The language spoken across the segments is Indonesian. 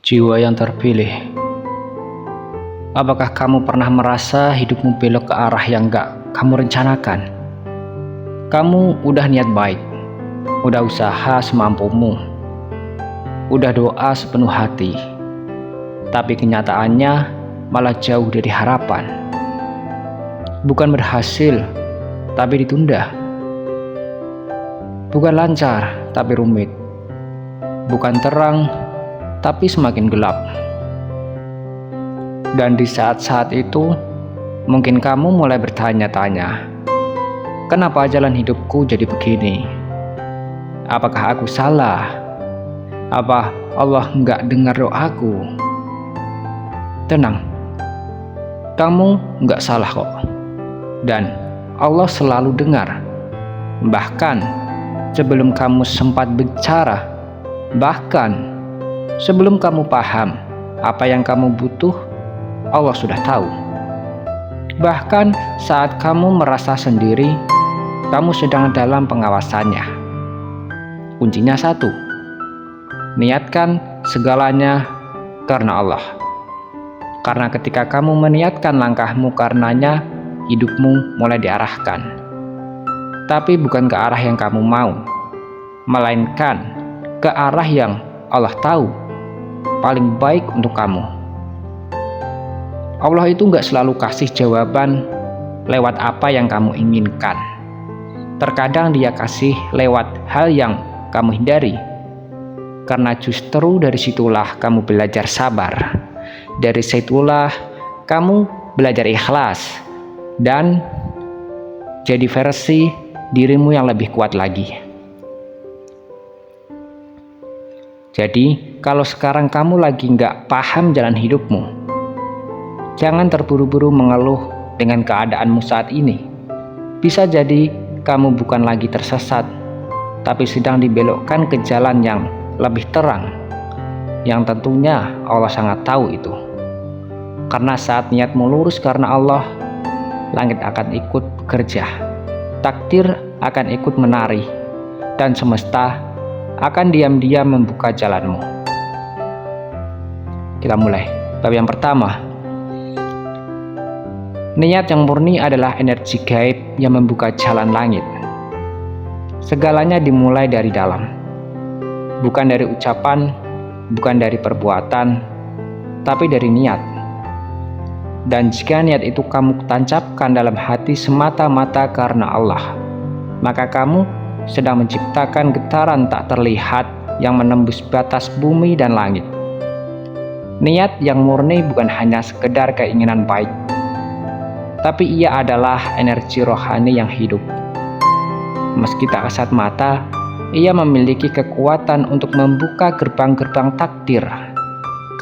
Jiwa yang terpilih. Apakah kamu pernah merasa hidupmu belok ke arah yang gak kamu rencanakan? Kamu udah niat baik, udah usaha semampumu, udah doa sepenuh hati, tapi kenyataannya malah jauh dari harapan. Bukan berhasil, tapi ditunda. Bukan lancar, tapi rumit. Bukan terang, tapi semakin gelap. Dan di saat-saat itu, mungkin kamu mulai bertanya-tanya, kenapa jalan hidupku jadi begini? Apakah aku salah? Apa Allah nggak dengar doaku? Tenang, kamu nggak salah kok. Dan Allah selalu dengar. Bahkan sebelum kamu sempat bicara, bahkan sebelum kamu paham apa yang kamu butuh, Allah sudah tahu. Bahkan saat kamu merasa sendiri, kamu sedang dalam pengawasannya. Kuncinya satu, niatkan segalanya karena Allah. Karena ketika kamu meniatkan langkahmu karenanya, hidupmu mulai diarahkan. Tapi bukan ke arah yang kamu mau, melainkan ke arah yang Allah tahu paling baik untuk kamu. Allah itu gak selalu kasih jawaban lewat apa yang kamu inginkan. Terkadang Dia kasih lewat hal yang kamu hindari. Karena justru dari situlah kamu belajar sabar. Dari situlah kamu belajar ikhlas dan jadi versi dirimu yang lebih kuat lagi. Jadi, kalau sekarang kamu lagi nggak paham jalan hidupmu, jangan terburu-buru mengeluh dengan keadaanmu saat ini. Bisa jadi kamu bukan lagi tersesat, tapi sedang dibelokkan ke jalan yang lebih terang, yang tentunya Allah sangat tahu itu. Karena saat niatmu lurus karena Allah, langit akan ikut bekerja, takdir akan ikut menari, dan semesta akan diam-diam membuka jalanmu. Kita mulai. Bab yang pertama, niat yang murni adalah energi gaib yang membuka jalan langit. Segalanya dimulai dari dalam, bukan dari ucapan, bukan dari perbuatan, tapi dari niat. Dan jika niat itu kamu tancapkan dalam hati semata-mata karena Allah, maka kamu sedang menciptakan getaran tak terlihat yang menembus batas bumi dan langit. Niat yang murni bukan hanya sekedar keinginan baik, tapi ia adalah energi rohani yang hidup. Meski tak kasat mata, ia memiliki kekuatan untuk membuka gerbang-gerbang takdir.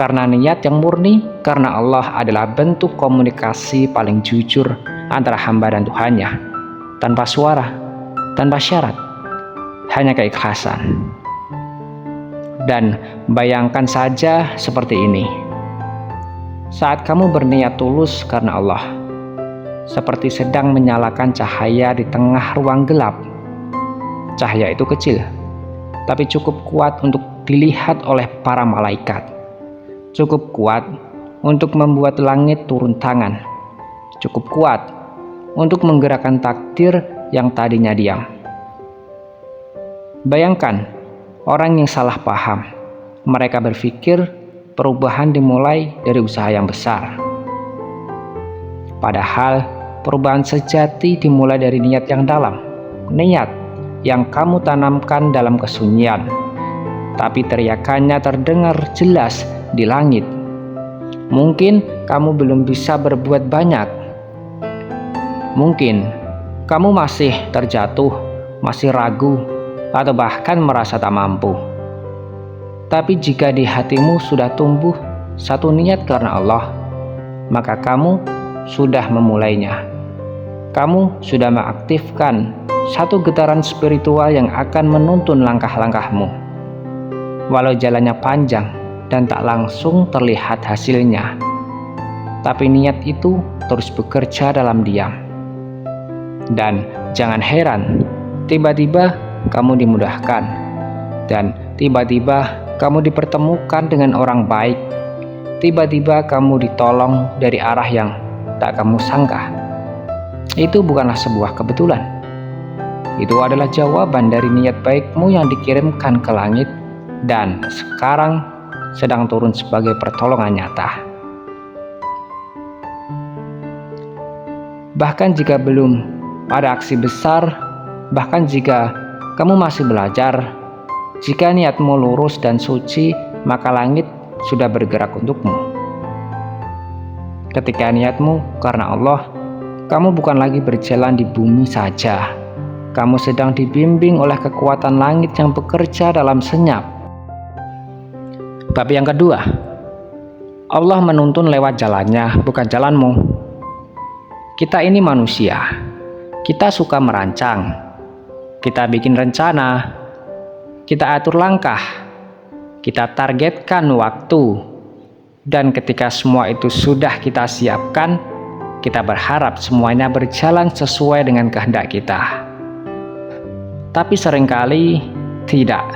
Karena niat yang murni karena Allah adalah bentuk komunikasi paling jujur antara hamba dan Tuhannya, tanpa suara, tanpa syarat, hanya keikhlasan. Dan bayangkan saja seperti ini, saat kamu berniat tulus karena Allah, seperti sedang menyalakan cahaya di tengah ruang gelap. Cahaya itu kecil, tapi cukup kuat untuk dilihat oleh para malaikat. Cukup kuat untuk membuat langit turun tangan. Cukup kuat untuk menggerakkan takdir yang tadinya diam. Bayangkan orang yang salah paham. Mereka berpikir perubahan dimulai dari usaha yang besar. Padahal perubahan sejati dimulai dari niat yang dalam. Niat yang kamu tanamkan dalam kesunyian, tapi teriakannya terdengar jelas di langit. Mungkin kamu belum bisa berbuat banyak. Mungkin kamu masih terjatuh, masih ragu, atau bahkan merasa tak mampu. Tapi jika di hatimu sudah tumbuh satu niat karena Allah, maka kamu sudah memulainya. Kamu sudah mengaktifkan satu getaran spiritual yang akan menuntun langkah-langkahmu. Walau jalannya panjang dan tak langsung terlihat hasilnya, tapi niat itu terus bekerja dalam diam. Dan jangan heran, tiba-tiba kamu dimudahkan, dan tiba-tiba kamu dipertemukan dengan orang baik, tiba-tiba kamu ditolong dari arah yang tak kamu sangka. Itu bukanlah sebuah kebetulan. Itu adalah jawaban dari niat baikmu yang dikirimkan ke langit dan sekarang sedang turun sebagai pertolongan nyata. Bahkan jika belum ada aksi besar, bahkan jika kamu masih belajar, jika niatmu lurus dan suci, maka langit sudah bergerak untukmu. Ketika niatmu karena Allah, kamu bukan lagi berjalan di bumi saja. Kamu sedang dibimbing oleh kekuatan langit yang bekerja dalam senyap. Tapi yang kedua, Allah menuntun lewat jalannya, bukan jalanmu. Kita ini manusia. Kita suka merancang. Kita bikin rencana. Kita atur langkah. Kita targetkan waktu. Dan ketika semua itu sudah kita siapkan, kita berharap semuanya berjalan sesuai dengan kehendak kita. Tapi seringkali tidak.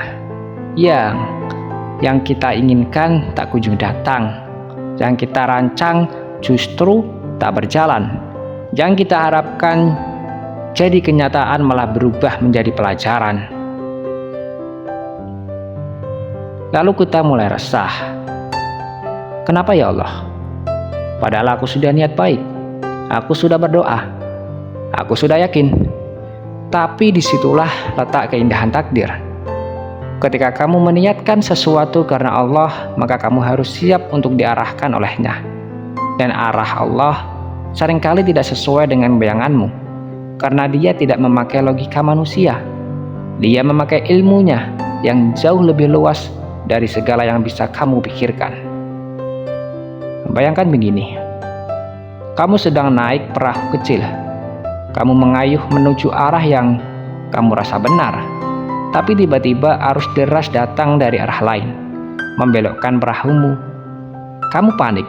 Yang kita inginkan tak kunjung datang. Yang kita rancang justru tak berjalan. Yang kita harapkan jadi kenyataan malah berubah menjadi pelajaran. Lalu kita mulai resah. Kenapa ya Allah? Padahal aku sudah niat baik. Aku sudah berdoa. Aku sudah yakin. Tapi disitulah letak keindahan takdir. Ketika kamu meniatkan sesuatu karena Allah, maka kamu harus siap untuk diarahkan olehnya. Dan arah Allah seringkali tidak sesuai dengan bayanganmu, karena dia tidak memakai logika manusia. Dia memakai ilmunya yang jauh lebih luas dari segala yang bisa kamu pikirkan. Bayangkan begini, kamu sedang naik perahu kecil. Kamu mengayuh menuju arah yang kamu rasa benar, tapi tiba-tiba arus deras datang dari arah lain, membelokkan perahumu. Kamu panik.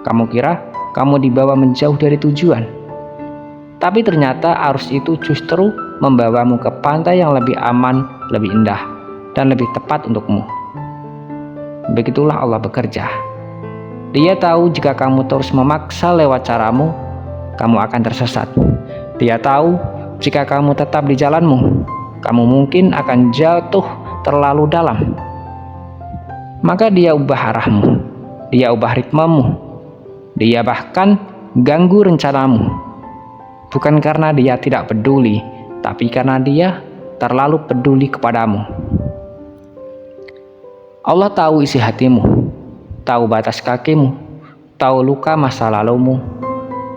Kamu kira kamu dibawa menjauh dari tujuan. Tapi ternyata arus itu justru membawamu ke pantai yang lebih aman, lebih indah, dan lebih tepat untukmu. Begitulah Allah bekerja. Dia tahu jika kamu terus memaksa lewat caramu, kamu akan tersesat. Dia tahu jika kamu tetap di jalanmu, kamu mungkin akan jatuh terlalu dalam. Maka dia ubah arahmu, dia ubah ritmemu, dia bahkan ganggu rencanamu. Bukan karena dia tidak peduli, tapi karena dia terlalu peduli kepadamu. Allah tahu isi hatimu, tahu batas kakimu, tahu luka masa lalumu.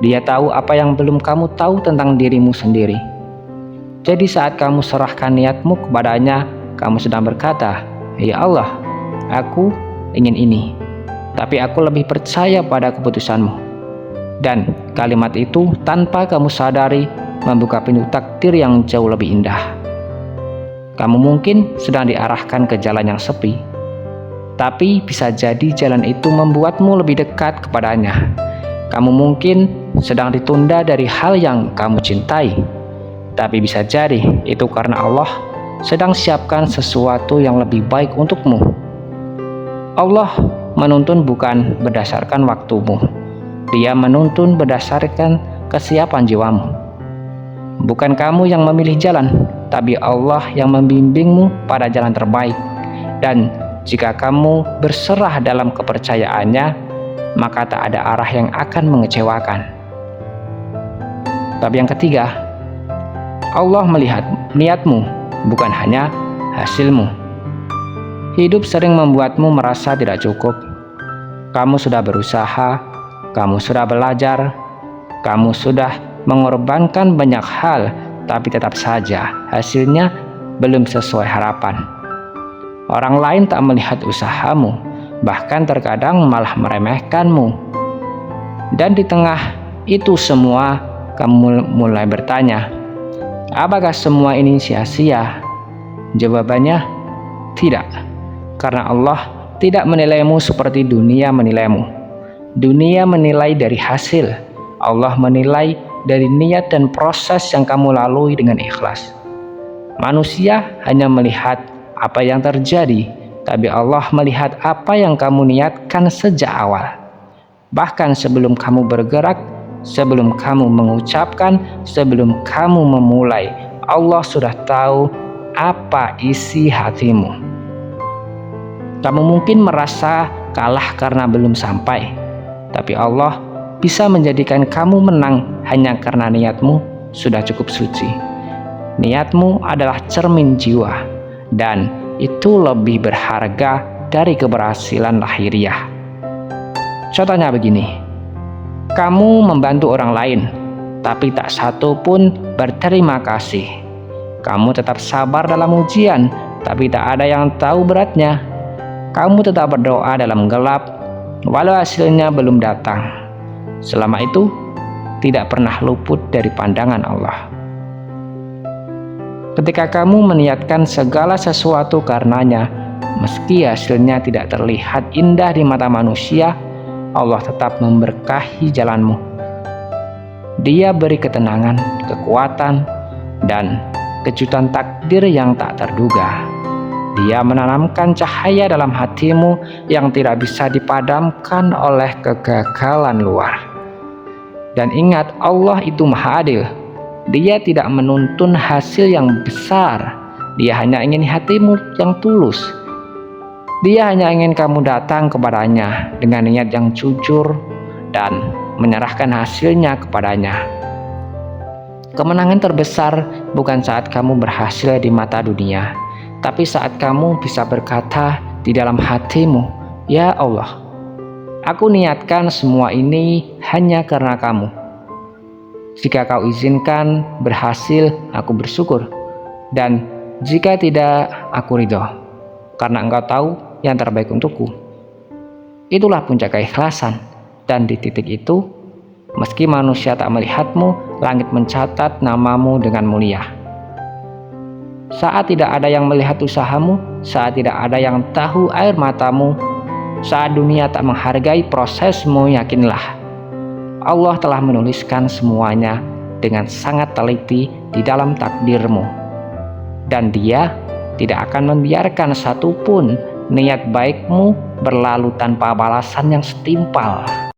Dia tahu apa yang belum kamu tahu tentang dirimu sendiri. Jadi saat kamu serahkan niatmu kepadanya, kamu sedang berkata, "Ya Allah, aku ingin ini, tapi aku lebih percaya pada keputusanmu." Dan kalimat itu tanpa kamu sadari membuka pintu takdir yang jauh lebih indah. Kamu mungkin sedang diarahkan ke jalan yang sepi, tapi bisa jadi jalan itu membuatmu lebih dekat kepadanya. Kamu mungkin sedang ditunda dari hal yang kamu cintai, tapi bisa jadi itu karena Allah sedang siapkan sesuatu yang lebih baik untukmu. Allah menuntun bukan berdasarkan waktumu. Dia menuntun berdasarkan kesiapan jiwamu. Bukan kamu yang memilih jalan, tapi Allah yang membimbingmu pada jalan terbaik. Dan jika kamu berserah dalam kepercayaannya, maka tak ada arah yang akan mengecewakan. Tapi yang ketiga, Allah melihat niatmu, bukan hanya hasilmu. Hidup sering membuatmu merasa tidak cukup. Kamu sudah berusaha, kamu sudah belajar, kamu sudah mengorbankan banyak hal, tapi tetap saja hasilnya belum sesuai harapan. Orang lain tak melihat usahamu, bahkan terkadang malah meremehkanmu. Dan di tengah itu semua, kamu mulai bertanya, apakah semua ini sia-sia? Jawabannya, tidak. Karena Allah tidak menilaimu seperti dunia menilaimu. Dunia menilai dari hasil. Allah menilai dari niat dan proses yang kamu lalui dengan ikhlas. Manusia hanya melihat apa yang terjadi, tapi Allah melihat apa yang kamu niatkan sejak awal. Bahkan sebelum kamu bergerak, sebelum kamu mengucapkan, sebelum kamu memulai, Allah sudah tahu apa isi hatimu. Kamu mungkin merasa kalah karena belum sampai, tapi Allah bisa menjadikan kamu menang hanya karena niatmu sudah cukup suci. Niatmu adalah cermin jiwa, dan itu lebih berharga dari keberhasilan lahiriah. Contohnya begini, kamu membantu orang lain, tapi tak satu pun berterima kasih. Kamu tetap sabar dalam ujian, tapi tak ada yang tahu beratnya. Kamu tetap berdoa dalam gelap, walau hasilnya belum datang. Selama itu, tidak pernah luput dari pandangan Allah. Ketika kamu meniatkan segala sesuatu karenanya, meski hasilnya tidak terlihat indah di mata manusia, Allah tetap memberkahi jalanmu. Dia beri ketenangan, kekuatan, dan kejutan takdir yang tak terduga. Dia menanamkan cahaya dalam hatimu yang tidak bisa dipadamkan oleh kegagalan luar. Dan ingat, Allah itu Maha Adil. Dia tidak menuntun hasil yang besar. Dia hanya ingin hatimu yang tulus. Dia hanya ingin kamu datang kepadanya dengan niat yang jujur dan menyerahkan hasilnya kepadanya. Kemenangan terbesar bukan saat kamu berhasil di mata dunia, tapi saat kamu bisa berkata di dalam hatimu, "Ya Allah, aku niatkan semua ini hanya karena kamu. Jika kau izinkan berhasil, aku bersyukur. Dan jika tidak, aku ridho. Karena engkau tahu yang terbaik untukku." Itulah puncak keikhlasan. Dan di titik itu, meski manusia tak melihatmu, langit mencatat namamu dengan mulia. Saat tidak ada yang melihat usahamu, saat tidak ada yang tahu air matamu, saat dunia tak menghargai prosesmu, yakinlah Allah telah menuliskan semuanya dengan sangat teliti di dalam takdirmu. Dan Dia tidak akan membiarkan satupun niat baikmu berlalu tanpa balasan yang setimpal.